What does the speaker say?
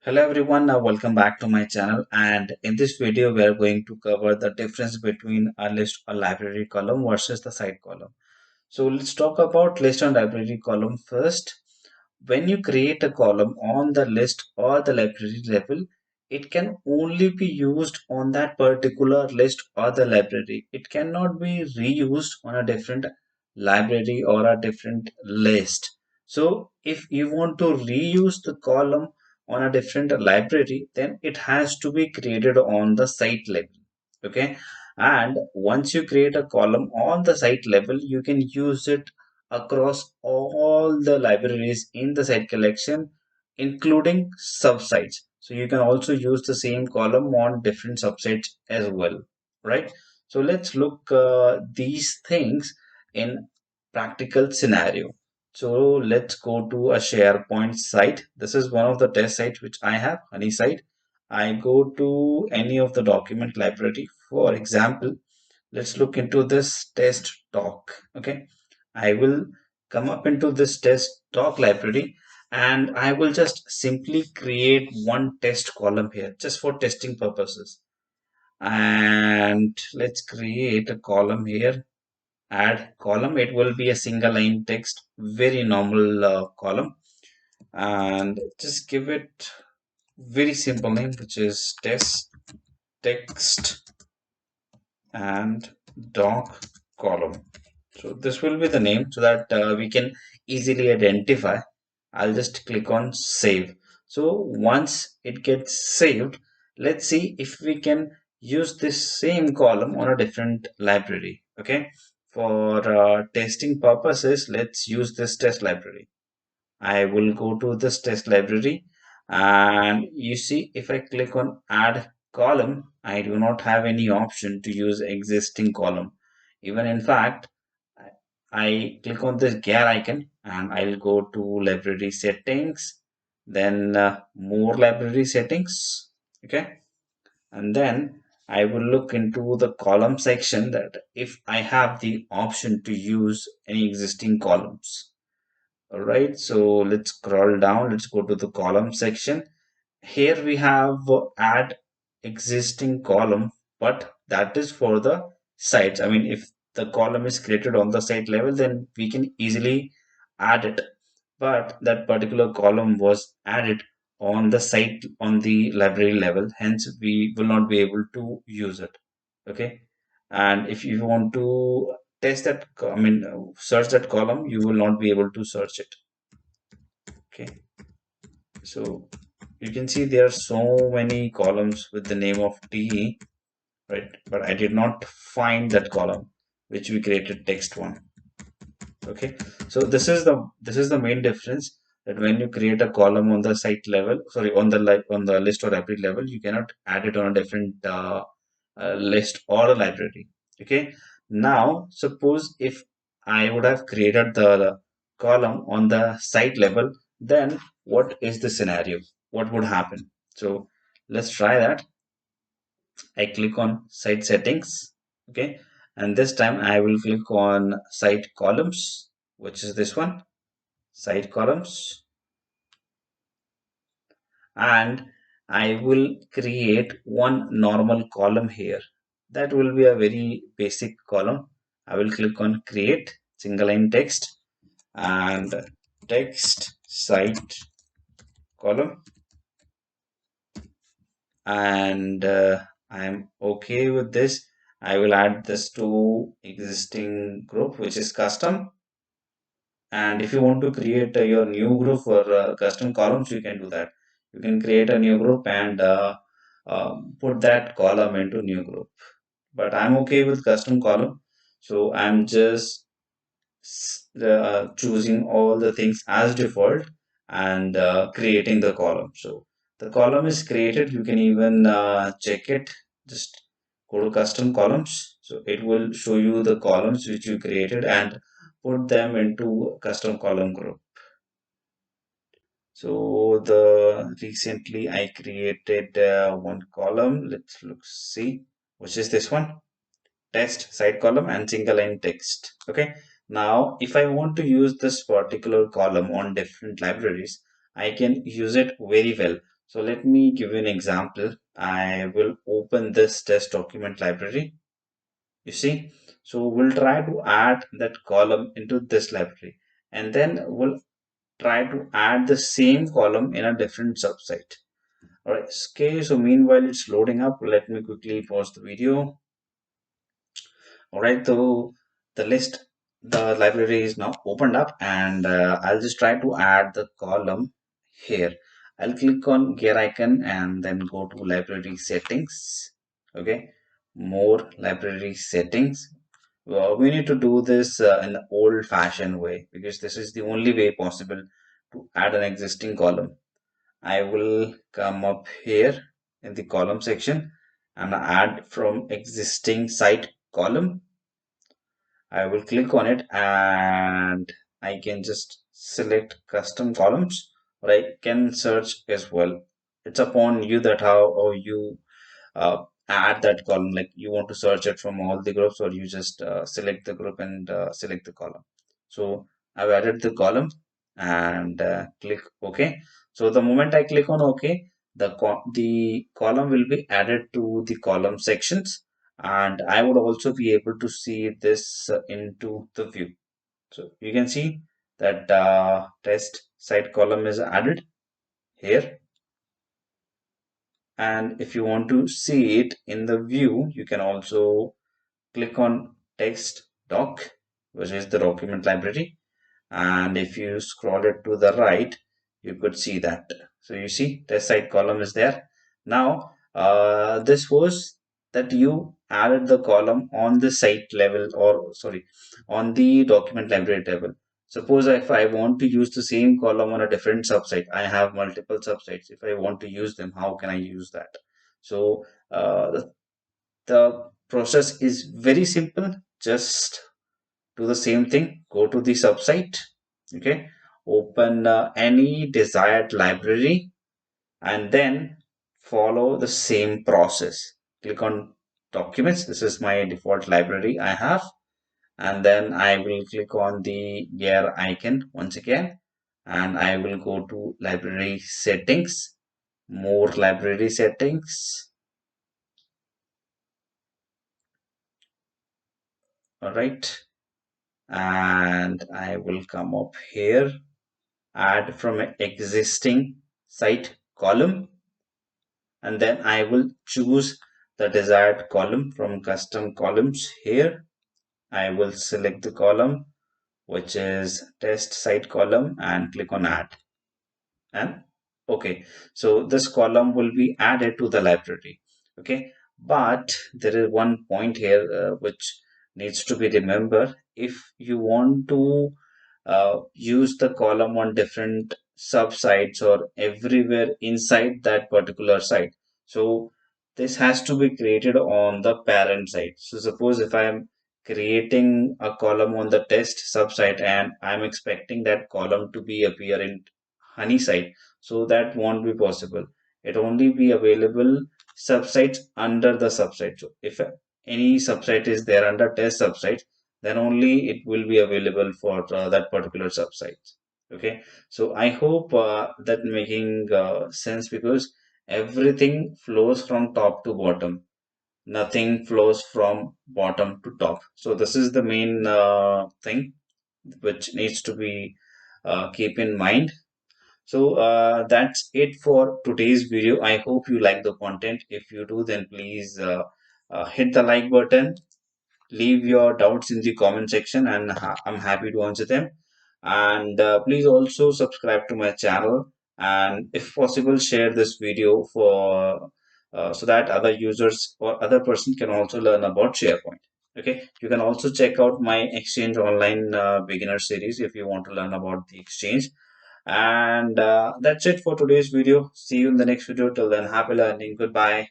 Hello everyone, welcome back to my channel, and in this video we are going to cover the difference between a list or library column versus the site column. So let's talk about list and library column first. When you create a column on the list or the library level, it can only be used on that particular list or the library. It cannot be reused on a different library or a different list. So if you want to reuse the column on a different library, then it has to be created on the site level. Okay. And once you create a column on the site level, you can use it across all the libraries in the site collection, including subsites. So you can also use the same column on different subsites as well, right? So let's look these things in practical scenario. So let's go to a SharePoint site. This is one of the test sites which I have, Honey site. I go to any of the document library. For example, let's look into this test doc. Okay, I will come up into this test doc library and I will just simply create one test column here just for testing purposes. And let's create a column here. Add column. It will be a single line text, very normal column, and just give it very simple name, which is test text and doc column. So this will be the name so that we can easily identify. I'll just click on save. So once it gets saved, let's see if we can use this same column on a different library. Okay, for testing purposes, let's use this test library. I will go to this test library, and you see if I click on add column, I do not have any option to use existing column. Even in fact, I click on this gear icon and I'll go to library settings, then more library settings. Okay, and then I will look into the column section that if I have the option to use any existing columns. All right, so let's scroll down. Let's go to the column section. Here we have add existing column, but that is for the sites. I mean, if the column is created on the site level, then we can easily add it. But that particular column was added on the site on the library level, hence we will not be able to use it. Okay, and if you want to test that, search that column, you will not be able to search it. Okay, so you can see there are so many columns with the name of TE, right? But I did not find that column which we created text one. Okay, so this is the main difference, that when you create a column on the site level, sorry, on the list or library level, you cannot add it on a different list or a library. Okay, now suppose if I would have created the column on the site level, then what is the scenario? What would happen? So let's try that. I click on site settings. Okay, and this time I will click on site columns, which is this one, site columns, and I will create one normal column here. That will be a very basic column. I will click on create single line text and text site column, and I'm okay with this. I will add this to existing group, which is custom. And if you want to create your new group for custom columns, you can do that. You can create a new group and put that column into new group. But I'm okay with custom column, so I'm just choosing all the things as default and creating the column. So the column is created. You can even check it. Just go to custom columns. So it will show you the columns which you created and put them into custom column group. So the recently I created one column. Let's look see, which is this one, test side column and single line text. Okay, now if I want to use this particular column on different libraries, I can use it very well. So let me give you an example. I will open this test document library. You see, so we'll try to add that column into this library, and then we'll try to add the same column in a different subsite. All right. Okay. So meanwhile, it's loading up. Let me quickly pause the video. All right. So the list, the library is now opened up, and I'll just try to add the column here. I'll click on gear icon and then go to library settings. Okay. More library settings. Well, we need to do this in the old-fashioned way because this is the only way possible to add an existing column. I will come up here in the column section and add from existing site column. I will click on it and I can just select custom columns, or I can search as well. It's upon you that how you add that column, like you want to search it from all the groups, or you just select the group and select the column. So I've added the column and click OK. So the moment I click on OK, the column will be added to the column sections, and I would also be able to see this into the view. So you can see that test site column is added here, and if you want to see it in the view, you can also click on text doc, which is the document library, and if you scroll it to the right, you could see that. So you see test site column is there. Now this was that you added the column on the site level, or sorry, on the document library level. Suppose if I want to use the same column on a different subsite, I have multiple subsites. If I want to use them, how can I use that? So the process is very simple. Just do the same thing. Go to the subsite. Okay. Open any desired library and then follow the same process. Click on documents. This is my default library I have. And then I will click on the gear icon once again. And I will go to library settings, more library settings. All right. And I will come up here, add from an existing site column, and then I will choose the desired column from custom columns here. I will select the column which is test site column and click on add, and okay, so this column will be added to the library. Okay, but there is one point here which needs to be remembered. If you want to use the column on different subsites or everywhere inside that particular site, so this has to be created on the parent site. So suppose if I am creating a column on the test subsite and I'm expecting that column to be appear in honey site, so that won't be possible. It only be available subsites under the subsite. So if any subsite is there under test subsite, then only it will be available for that particular subsite. Okay, so I hope that making sense, because everything flows from top to bottom, nothing flows from bottom to top. So this is the main thing which needs to be keep in mind. So that's it for today's video. I hope you like the content. If you do, then please hit the like button, leave your doubts in the comment section, and I'm happy to answer them. And please also subscribe to my channel, and if possible share this video for so that other users or other person can also learn about SharePoint. Okay, you can also check out my Exchange online beginner series if you want to learn about the Exchange. And that's it for today's video. See you in the next video. Till then, happy learning. Goodbye.